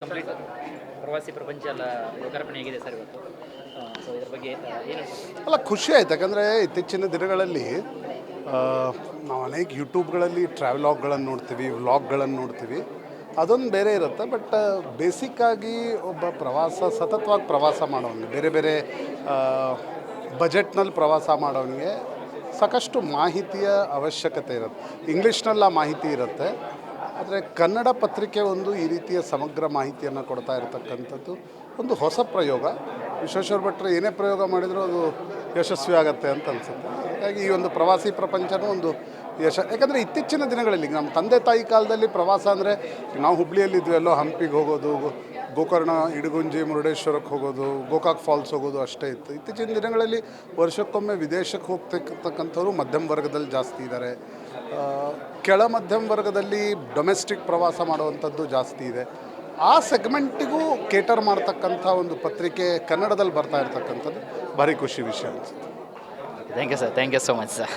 Complete ಪ್ರವಾಸಿ ಪ್ರಪಂಚ ಎಲ್ಲ ಲೋಕಾರ್ಪಣೆ ಆಗಿದೆ ಸರ್ ಇವತ್ತು. ಸೊ ಇದ್ರ ಬಗ್ಗೆ ಏನು ಅಲ್ಲ, ಖುಷಿ ಆಯ್ತು. ಯಾಕಂದರೆ ಇತ್ತೀಚಿನ ದಿನಗಳಲ್ಲಿ ನಾವು ಅನೇಕ ಯೂಟ್ಯೂಬ್ಗಳಲ್ಲಿ ಟ್ರಾವೆಲಾಗ್ಗಳನ್ನು ನೋಡ್ತೀವಿ, ವ್ಲಾಗ್ಗಳನ್ನು ನೋಡ್ತೀವಿ. ಅದೊಂದು ಬೇರೆ ಇರುತ್ತೆ. ಬಟ್ ಬೇಸಿಕ್ಕಾಗಿ ಒಬ್ಬ ಸತತವಾಗಿ ಪ್ರವಾಸ ಮಾಡೋನಿಗೆ, ಬೇರೆ ಬೇರೆ ಬಜೆಟ್ನಲ್ಲಿ ಪ್ರವಾಸ ಮಾಡೋನಿಗೆ ಸಾಕಷ್ಟು ಮಾಹಿತಿಯ ಅವಶ್ಯಕತೆ ಇರುತ್ತೆ. ಇಂಗ್ಲೀಷ್ನಲ್ಲಿ ಆ ಮಾಹಿತಿ ಇರುತ್ತೆ. ಆದರೆ ಕನ್ನಡ ಪತ್ರಿಕೆ ಒಂದು ಈ ರೀತಿಯ ಸಮಗ್ರ ಮಾಹಿತಿಯನ್ನು ಕೊಡ್ತಾ ಇರತಕ್ಕಂಥದ್ದು ಒಂದು ಹೊಸ ಪ್ರಯೋಗ. ವಿಶ್ವೇಶ್ವರ ಭಟ್ರು ಏನೇ ಪ್ರಯೋಗ ಮಾಡಿದರೂ ಅದು ಯಶಸ್ವಿ ಆಗುತ್ತೆ ಅಂತ ಅನಿಸುತ್ತೆ. ಹಾಗಾಗಿ ಈ ಒಂದು ಪ್ರವಾಸಿ ಪ್ರಪಂಚನೂ ಒಂದು ಯಾಕಂದರೆ ಇತ್ತೀಚಿನ ದಿನಗಳಲ್ಲಿ ನಮ್ಮ ತಂದೆ ತಾಯಿ ಕಾಲದಲ್ಲಿ ಪ್ರವಾಸ ಅಂದರೆ ನಾವು ಹುಬ್ಳಿಯಲ್ಲಿದ್ವಿ, ಎಲ್ಲೋ ಹಂಪಿಗೆ ಹೋಗೋದು, ಗೋಕರ್ಣ, ಇಡಗುಂಜಿ, ಮುರುಡೇಶ್ವರಕ್ಕೆ ಹೋಗೋದು, ಗೋಕಾಕ್ ಫಾಲ್ಸ್ ಹೋಗೋದು ಅಷ್ಟೇ ಇತ್ತು. ಇತ್ತೀಚಿನ ದಿನಗಳಲ್ಲಿ ವರ್ಷಕ್ಕೊಮ್ಮೆ ವಿದೇಶಕ್ಕೆ ಹೋಗ್ತಕ್ಕಂಥವ್ರು ಮಧ್ಯಮ ವರ್ಗದಲ್ಲಿ ಜಾಸ್ತಿ ಇದ್ದಾರೆ. ಕೆಳ ಮಧ್ಯಮ ವರ್ಗದಲ್ಲಿ ಡೊಮೆಸ್ಟಿಕ್ ಪ್ರವಾಸ ಮಾಡುವಂಥದ್ದು ಜಾಸ್ತಿ ಇದೆ. ಆ ಸೆಗ್ಮೆಂಟಿಗೂ ಕೇಟರ್ ಮಾಡ್ತಕ್ಕಂಥ ಒಂದು ಪತ್ರಿಕೆ ಕನ್ನಡದಲ್ಲಿ ಬರ್ತಾ ಇರ್ತಕ್ಕಂಥದ್ದು ಭಾರಿ ಖುಷಿ ವಿಷಯ ಅನಿಸುತ್ತೆ. Thank you sir, thank you so much sir.